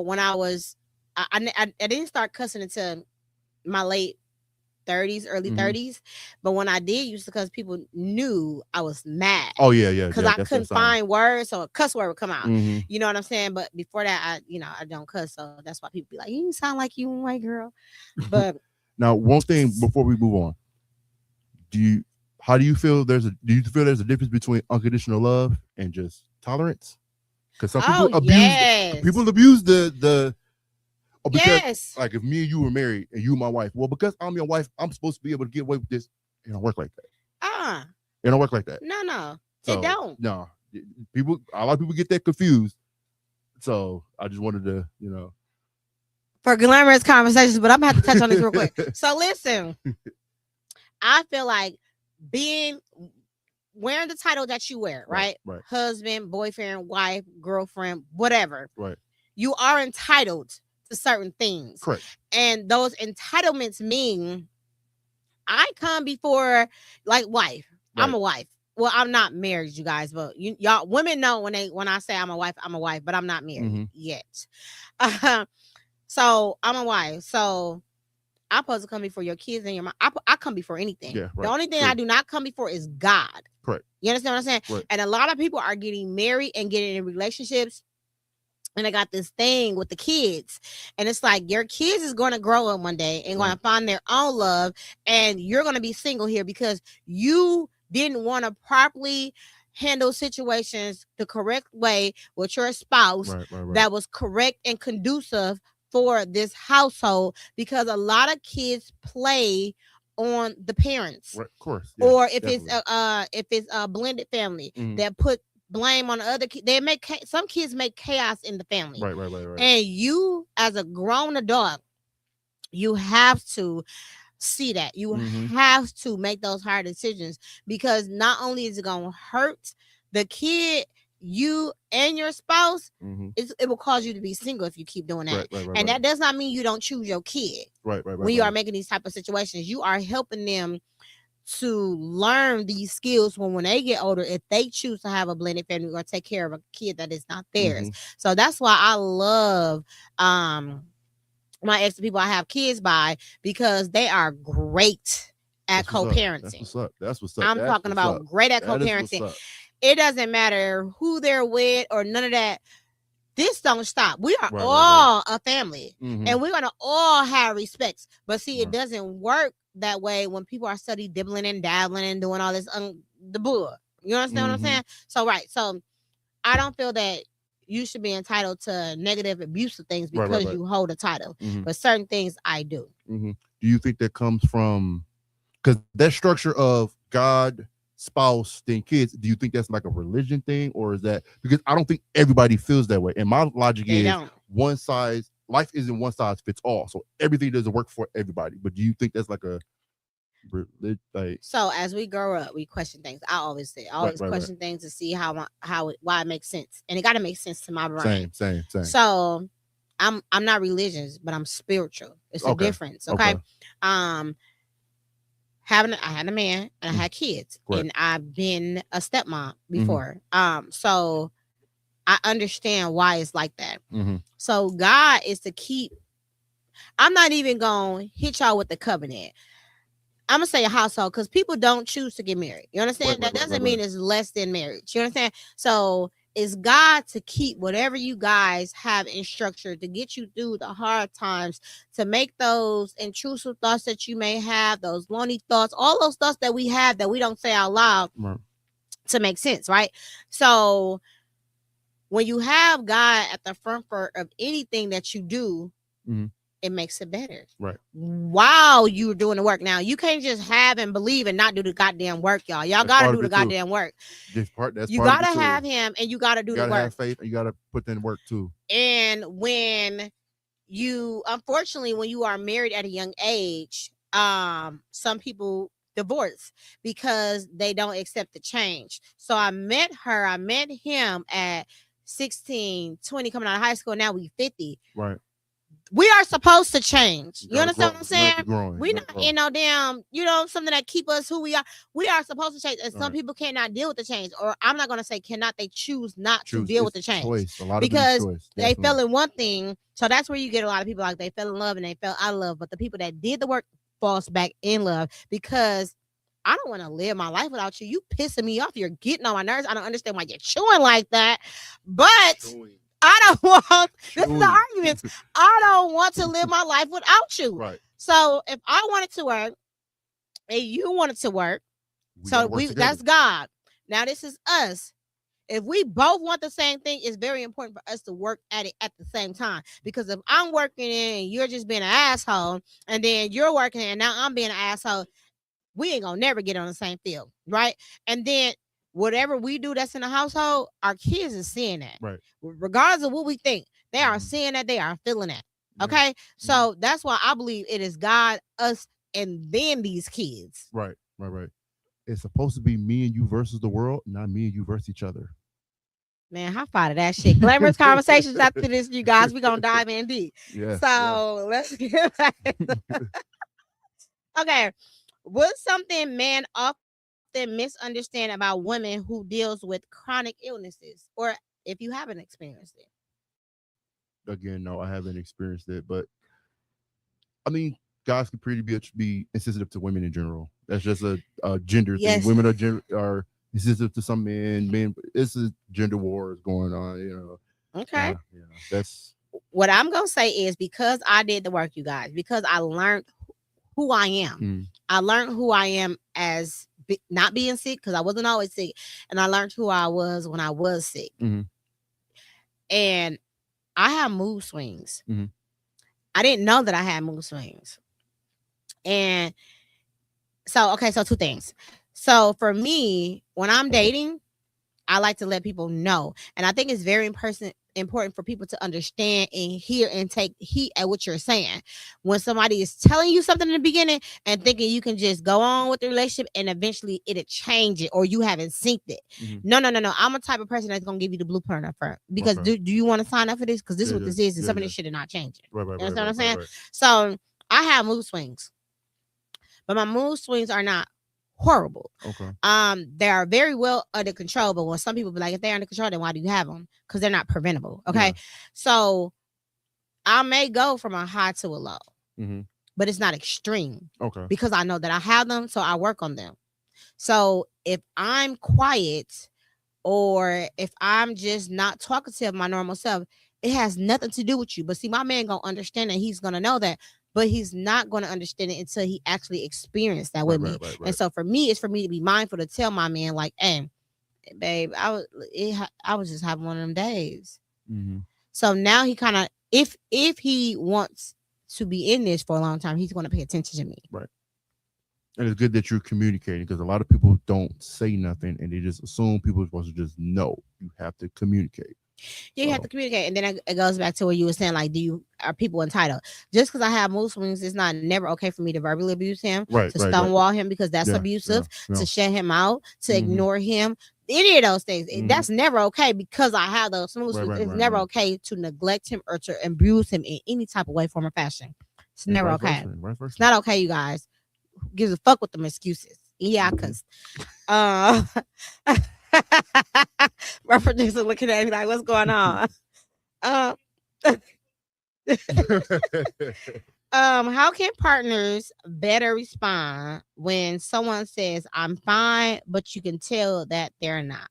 S3: when I was I didn't start cussing until my late 30s, early 30s. But when I did, used to because people knew I was mad.
S2: Oh yeah.
S3: Because I couldn't find words, so a cuss word would come out.
S2: Mm-hmm.
S3: You know what I'm saying? But before that, I don't cuss, so that's why people be like, "You sound like you a white girl." But
S2: now, one thing before we move on, how do you feel? Do you feel there's a difference between unconditional love and just tolerance? Because some people abuse the. Because like if me and you were married and you my wife, well, because I'm your wife, I'm supposed to be able to get away with this. It don't work like that. It don't work like that.
S3: No,
S2: so,
S3: it don't.
S2: No, a lot of people get that confused. So I just wanted to,
S3: for glamorous conversations, but I'm gonna have to touch on this real quick. So listen, I feel like wearing the title that you wear, right? Husband, boyfriend, wife, girlfriend, whatever.
S2: Right.
S3: You are entitled to certain things.
S2: Correct.
S3: And those entitlements mean I come before like wife. Right. I'm a wife. Well, I'm not married, you guys, but y'all women know when I say I'm a wife, but I'm not married yet. So I'm a wife. So I'm supposed to come before your kids and your mom. I come before anything.
S2: Yeah, right.
S3: The only thing I do not come before is God.
S2: Correct.
S3: You understand what I'm saying?
S2: Right.
S3: And a lot of people are getting married and getting in relationships. And I got this thing with the kids. And it's like your kids is going to grow up one day and going to find their own love. And you're going to be single here because you didn't want to properly handle situations the correct way with your spouse that was correct and conducive for this household, because a lot of kids play on the parents.
S2: Right, of course.
S3: Yeah, or if it's a blended family that put blame on the other kids. Some kids make chaos in the family.
S2: Right.
S3: And you, as a grown adult, you have to see that. You have to make those hard decisions, because not only is it going to hurt the kid, you and your spouse, it will cause you to be single if you keep doing that. Right. That does not mean you don't choose your kid.
S2: Right.
S3: When you are making these type of situations, you are helping them to learn these skills when they get older, if they choose to have a blended family or take care of a kid that is not theirs. So that's why I love my ex people I have kids by, because they are great at co-parenting.
S2: That's what's up.
S3: I'm talking about great at co-parenting. It doesn't matter who they're with or none of that. This don't stop. We are all a family, and we're gonna all have respects. But see, it doesn't work that way when people are study dibbling and dabbling and doing all this the bull. You understand what I'm saying? So I don't feel that you should be entitled to negative abusive things because you hold a title. But certain things I do.
S2: Do you think that comes from, because that structure of God, spouse, then kids, do you think that's like a religion thing, or is that because I don't think everybody feels that way? And my logic life isn't one size fits all, so everything doesn't work for everybody. But do you think that's like a
S3: so as we grow up, we question things. I always question things to see why it makes sense, and it got to make sense to my brain.
S2: Same.
S3: So I'm not religious, but I'm spiritual. It's a difference. Okay. I had a man and I had kids, and I've been a stepmom before. So I understand why it's like that. So God is to keep. I'm not even gonna hit y'all with the covenant. I'm gonna say a household, because people don't choose to get married. You understand? That doesn't mean it's less than marriage. You understand? So is God to keep whatever you guys have in structure to get you through the hard times, to make those intrusive thoughts that you may have, those lonely thoughts, all those thoughts that we have that we don't say out loud to make sense, right? So when you have God at the front of anything that you do, it makes it better.
S2: Right.
S3: While you're doing the work. Now, you can't just have and believe and not do the goddamn work, y'all. Y'all got to do the goddamn work. You got to have him and you got to do the work. You got to
S2: have faith and you got to put in work too.
S3: And when you, unfortunately, when you are married at a young age, some people divorce because they don't accept the change. So I met him at 16, 20, coming out of high school. Now we 50.
S2: Right.
S3: We are supposed to change. You understand what I'm saying? We're not in no damn, something that keep us who we are. We are supposed to change. And some people cannot deal with the change. Or I'm not going to say cannot. They choose not to deal with the change. Because they fell in one thing. So that's where you get a lot of people like they fell in love and they fell out of love. But the people that did the work falls back in love because I don't want to live my life without you. You pissing me off. You're getting on my nerves. I don't understand why you're chewing like that. But I don't want, this is the argument. I don't want to live my life without you.
S2: Right.
S3: So if I wanted to work and you wanted to work, that's God. Now this is us. If we both want the same thing, it's very important for us to work at it at the same time. Because if I'm working and you're just being an asshole, and then you're working and now I'm being an asshole, we ain't gonna never get on the same field, right? And then whatever we do that's in the household, our kids are seeing that.
S2: Right.
S3: Regardless of what we think, they are seeing that, they are feeling that. Okay. So that's why I believe it is God, us, and then these kids.
S2: Right. It's supposed to be me and you versus the world, not me and you versus each other.
S3: Man, high five to that shit. Glamorous conversations after this, you guys. We're gonna dive in deep. Let's get back. Okay. What's something men often misunderstand about women who deals with chronic illnesses, or if you haven't experienced it?
S2: Again, no, I haven't experienced it, but I mean, guys can pretty much be insensitive to women in general. That's just a gender thing. Women are insensitive to some men. It's a gender war is going on.
S3: Okay.
S2: That's
S3: what I'm gonna say is because I did the work, you guys. Because I learned who I am. I learned who I am as not being sick, because I wasn't always sick, and I learned who I was when I was sick. And I have mood swings. I didn't know that I had mood swings. And so two things. So for me, when I'm dating, I like to let people know, and I think it's very important for people to understand and hear and take heed at what you're saying. When somebody is telling you something in the beginning and thinking you can just go on with the relationship and eventually it'll change it, or you haven't synced it. No. I'm a type of person that's gonna give you the blueprint up front, because do you want to sign up for this? Because this is what this is, and some of this shit is not changing. You understand what I'm saying? So I have mood swings, but my mood swings are not horrible.
S2: Okay.
S3: They are very well under control, but when some people be like, if they're under control, then why do you have them? Because they're not preventable. Okay. So I may go from a high to a low, but it's not extreme.
S2: Okay.
S3: Because I know that I have them, so I work on them. So if I'm quiet, or if I'm just not talkative, my normal self, it has nothing to do with you. But see, my man gonna understand that, he's gonna know that, but he's not going to understand it until he actually experienced that with me. Right. And so for me, it's for me to be mindful to tell my man, like, hey, babe, I was just having one of them days. So now he kind of, if he wants to be in this for a long time, he's going to pay attention to me.
S2: Right. And it's good that you're communicating, because a lot of people don't say nothing and they just assume people are supposed to just know. You have to communicate.
S3: You have to communicate. And then it goes back to what you were saying, like, are people entitled? Just because I have mood swings, it's not never okay for me to verbally abuse him, to stonewall him, because that's abusive, to shut him out, to ignore him, any of those things. That's never okay, because I have those mood swings. It's never okay to neglect him or to abuse him in any type of way, form, or fashion. It's never okay. It's not okay, you guys. Who gives a fuck with them excuses? Yeah, because my producer looking at me like, what's going on? How can partners better respond when someone says, I'm fine, but you can tell that they're not?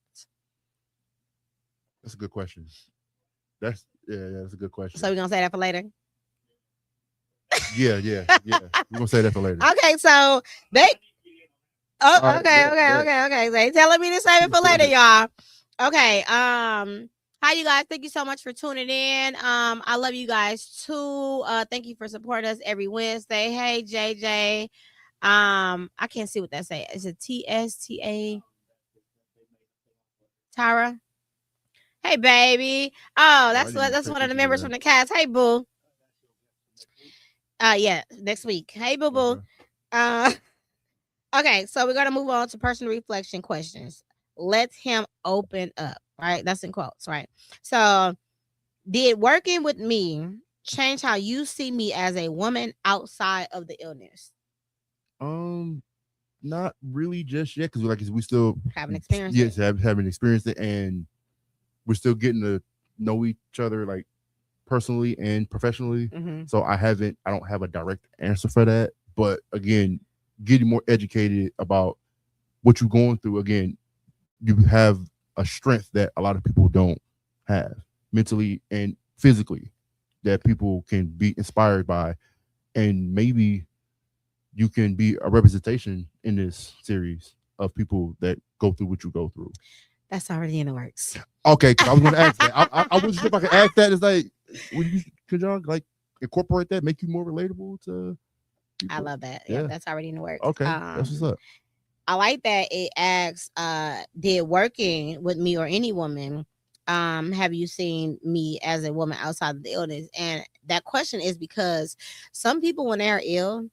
S2: That's a good question. That's a good question.
S3: So we're gonna say that for later.
S2: Yeah. We're gonna say that for later.
S3: Okay, so they. Oh,
S2: All right,
S3: okay. So they telling me to save it for later, y'all. Okay. Hi, you guys. Thank you so much for tuning in. I love you guys too. Thank you for supporting us every Wednesday. Hey, JJ. I can't see what that say. Is it TSTA? Tara. Hey, baby. Oh,
S2: I didn't even
S3: that's
S2: pay
S3: one of the
S2: attention to
S3: members
S2: that.
S3: from the cast. Hey, boo. Yeah, next week. Hey, boo boo.
S2: Okay.
S3: Uh, okay, so we're gonna move on to personal reflection questions. Let him open up. Right, that's in quotes. Right. So, did working with me change how you see me as a woman outside of the illness?
S2: Um, not really just yet because we still
S3: Haven't experienced
S2: yes
S3: it.
S2: haven't experienced it, and we're still getting to know each other like personally and professionally.
S3: Mm-hmm.
S2: So I don't have a direct answer for that. But again, getting more educated about what you're going through. Again, you have a strength that a lot of people don't have mentally and physically that people can be inspired by, and maybe you can be a representation in this series of people that go through what you go through.
S3: That's already in the works.
S2: Okay, because I was going to ask that. I wasn't sure if I could ask that. It's like, could y'all like incorporate that, make you more relatable to people?
S3: I love that. Yeah, that's already in the works.
S2: Okay, that's what's up.
S3: I like that it asks, did working with me or any woman, have you seen me as a woman outside of the illness? And that question is because some people, when they're ill,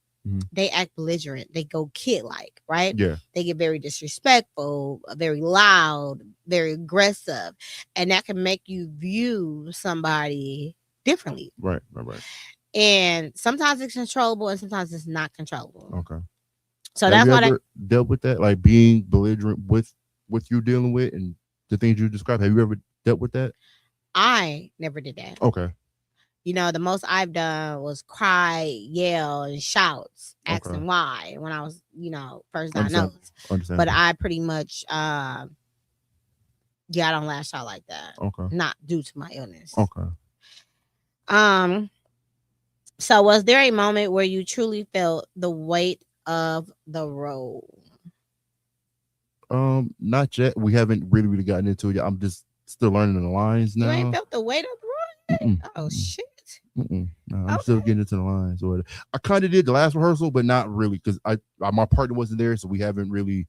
S3: they act belligerent. They go kid-like, right?
S2: Yeah.
S3: They get very disrespectful, very loud, very aggressive, and that can make you view somebody differently.
S2: Right.
S3: And sometimes it's controllable, and sometimes it's not controllable.
S2: Okay.
S3: So
S2: have
S3: that's
S2: you
S3: why
S2: ever dealt with that, like being belligerent with what you're dealing with and the things you described? Have you ever dealt with that?
S3: I never did that.
S2: Okay.
S3: You know, the most I've done was cry, yell, and shouts, asking why when I was, first diagnosed. But I pretty much, I don't lash out like that.
S2: Okay.
S3: Not due to my illness.
S2: Okay.
S3: So was there a moment where you truly felt the weight of the role?
S2: Not yet. We haven't really gotten into it yet. I'm just still learning the lines now.
S3: You ain't felt the weight of the role yet? Oh shit.
S2: No, I'm still getting into the lines. Or I kind of did the last rehearsal, but not really because my partner wasn't there, so we haven't really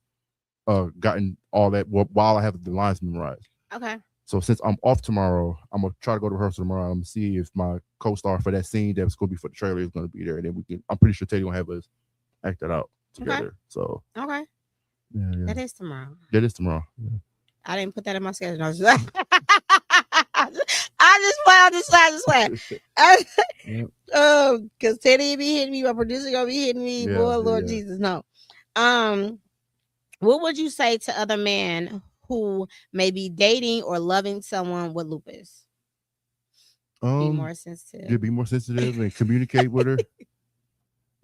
S2: gotten all that while I have the lines memorized.
S3: Okay.
S2: So since I'm off tomorrow, I'm gonna try to go to rehearsal tomorrow. I'm gonna see if my co-star for that scene that's gonna be for the trailer is gonna be there, and then we can. I'm pretty sure Teddy gonna have us act that out together.
S3: Okay.
S2: So
S3: okay.
S2: Yeah.
S3: That is tomorrow.
S2: Yeah.
S3: I didn't put that in my schedule. I just swear. Because Teddy be hitting me, my producer gonna be hitting me. Boy, Lord Jesus, no. What would you say to other men who may be dating or loving someone with lupus? Be more sensitive.
S2: Yeah, be more sensitive and communicate with her.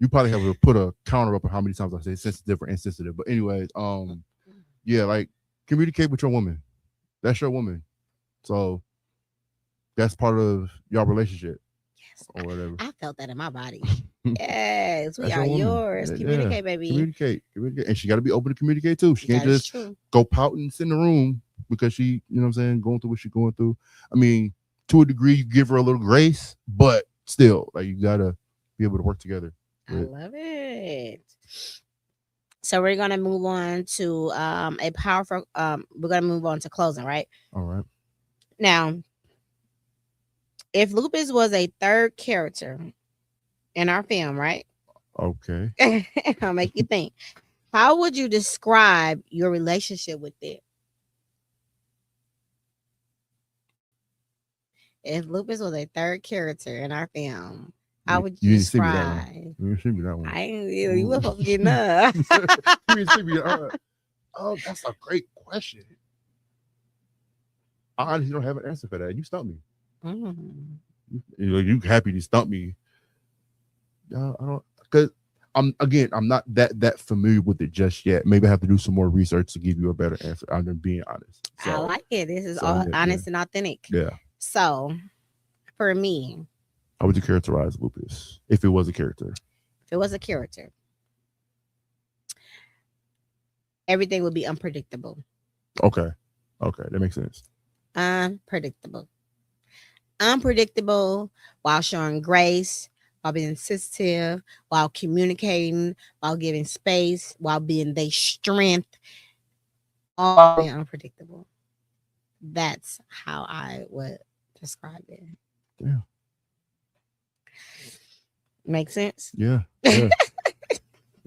S2: You probably have to put a counter up on how many times I say sensitive or insensitive. But anyways, yeah, like communicate with your woman. That's your woman. So that's part of your relationship.
S3: Yes.
S2: Or whatever.
S3: I felt that in my body. Yes, we are yours. Communicate, baby.
S2: Communicate. And she got to be open to communicate too. She can't just go pout and sit in the room because she, you know what I'm saying, going through what she's going through. I mean, to a degree, you give her a little grace, but still, like you got to be able to work together.
S3: I love it. So we're gonna move on to a powerful. We're gonna move on to closing, right?
S2: All right.
S3: Now, if Lupus was a third character in our film, right?
S2: Okay.
S3: I'll make you think. How would you describe your relationship with it? If Lupus was a third character in our film, how would you describe?
S2: You didn't see me that one.
S3: I ain't. You were supposed to get enough.
S2: You didn't see me. Oh, that's a great question. I honestly don't have an answer for that. You stumped me. You happy to stump me? I don't, because I'm not that familiar with it just yet. Maybe I have to do some more research to give you a better answer. I'm just being honest.
S3: I
S2: So
S3: like it. This is
S2: so
S3: all
S2: yeah, yeah.
S3: honest and authentic.
S2: Yeah.
S3: So for me,
S2: How would you characterize Lupus if it was a character?
S3: if it was a character, everything would be unpredictable.
S2: Okay. Okay, that makes sense.
S3: Unpredictable. Unpredictable while showing grace, while being sensitive, while communicating, while giving space, while being their strength, all being unpredictable. That's how I would describe it.
S2: Yeah.
S3: Make sense?
S2: Yeah. Yeah.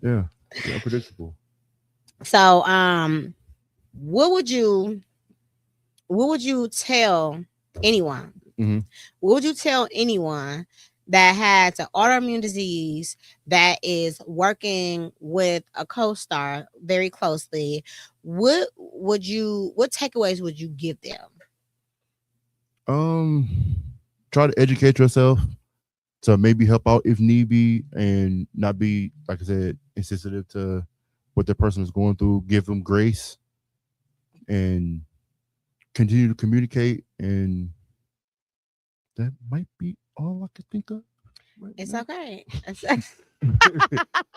S2: Yeah. Yeah. Unpredictable.
S3: So, what would you tell anyone?
S2: Mhm.
S3: What would you tell anyone that has an autoimmune disease that is working with a co-star very closely? What takeaways would you give them?
S2: Try to educate yourself to maybe help out if need be, and not be, like I said, insensitive to what the person is going through. Give them grace and continue to communicate, and that might be all I could think of right
S3: It's
S2: now.
S3: okay.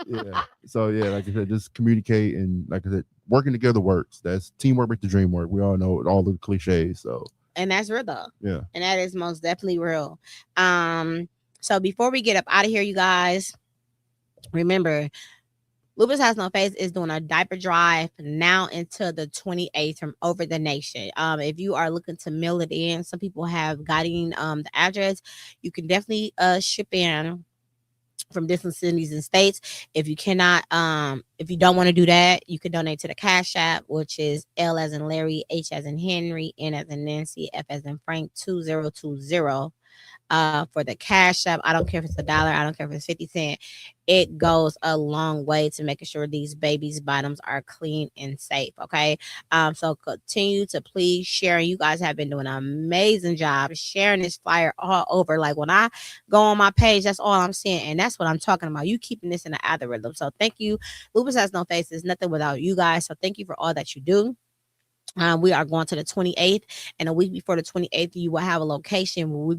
S2: Yeah. So yeah, like I said, just communicate, and like I said, working together works. That's teamwork makes the dream work. We all know all the cliches. So
S3: And that's real though.
S2: yeah.
S3: And that is most definitely real. So before we get up out of here, you guys, remember, Lupus Has No Face is doing a diaper drive now until the 28th from over the nation. If you are looking to mail it in, some people have gotten the address. You can definitely ship in from different cities and states. If you cannot, if you don't want to do that, you can donate to the Cash App, which is L as in Larry, H as in Henry, N as in Nancy, F as in Frank 2020. For the Cash App, I don't care if it's $1, I don't care if it's 50 cents. It goes a long way to making sure these babies' bottoms are clean and safe. Okay. So continue to please share. You guys have been doing an amazing job sharing this flyer all over. Like when I go on my page, that's all I'm seeing, and that's what I'm talking about. You keeping this in the algorithm. So thank you. Lupus Has No Face is nothing without you guys. So thank you for all that you do. We are going to the 28th, and a week before the 28th, you will have a location where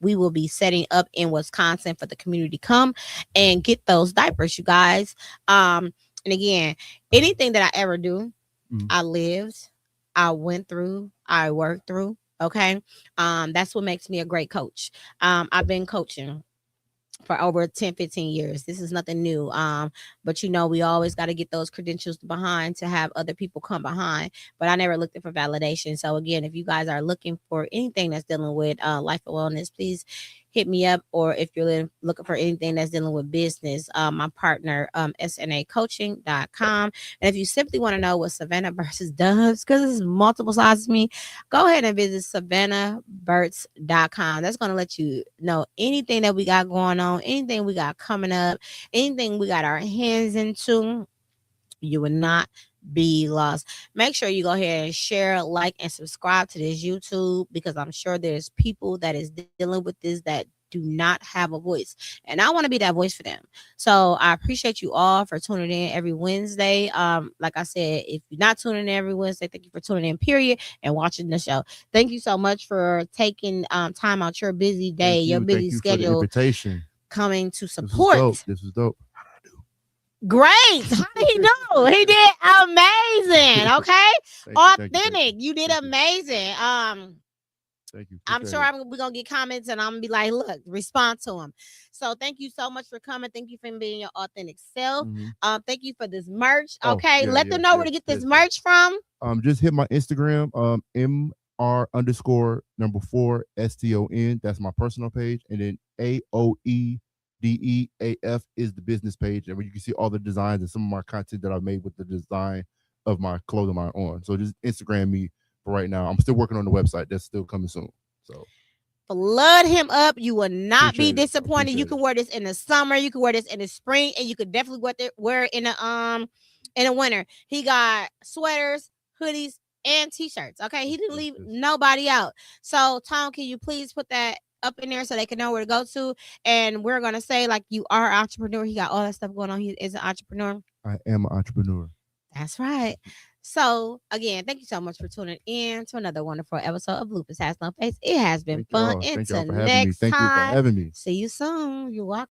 S3: we will be setting up in Wisconsin for the community to come and get those diapers, you guys. And again, anything that I ever do, I lived, I went through, I worked through. Okay. That's what makes me a great coach. I've been coaching for over 10-15 years. This is nothing new. But we always got to get those credentials behind to have other people come behind. But I never looked for validation. So again, if you guys are looking for anything that's dealing with life and wellness, please hit me up. Or if you're looking for anything that's dealing with business, my partner, snacoaching.com. And if you simply want to know what Savannah Burks does, because it's multiple sides of me, go ahead and visit savannahburks.com. That's going to let you know anything that we got going on, anything we got coming up, anything we got our hands into. You will not be lost. Make sure you go ahead and share, like, and subscribe to this YouTube, because I'm sure there's people that is dealing with this that do not have a voice, and I want to be that voice for them. So I appreciate you all for tuning in every Wednesday. Like I said, if you're not tuning in every Wednesday, thank you for tuning in, period, and watching the show. Thank you so much for taking time out your busy day, your busy
S2: Thank you
S3: schedule,
S2: for the invitation.
S3: coming to support.
S2: This was dope.
S3: Great. How did he do? He did amazing. Okay. Authentic. You did amazing.
S2: Thank you.
S3: I'm sure we're going to get comments, and I'm going to be like, look, respond to them. So thank you so much for coming. Thank you for being your authentic self. Thank you for this merch. Okay. Let them know where to get this merch from.
S2: Just hit my Instagram, MR_4STON. That's my personal page. And then AOEDEAF is the business page. And where you can see all the designs and some of my content that I've made with the design of my clothing line on. So just Instagram me for right now. I'm still working on the website. That's still coming soon. So
S3: flood him up. You will not be disappointed. You can wear this in the summer. You can wear this in the spring, and you could definitely wear it in the winter. He got sweaters, hoodies, and t-shirts. Okay, he didn't leave nobody out. So Tom, can you please put that up in there so they can know where to go to. And we're gonna say like you are an entrepreneur. He got all that stuff going on. He is an entrepreneur.
S2: I am an entrepreneur.
S3: That's right. So again, thank you so much for tuning in to another wonderful episode of Lupus Has No Face. It has been fun.
S2: Thank y'all
S3: Until
S2: for having me.
S3: next
S2: Thank you for
S3: time.
S2: having me.
S3: See you soon. You're welcome.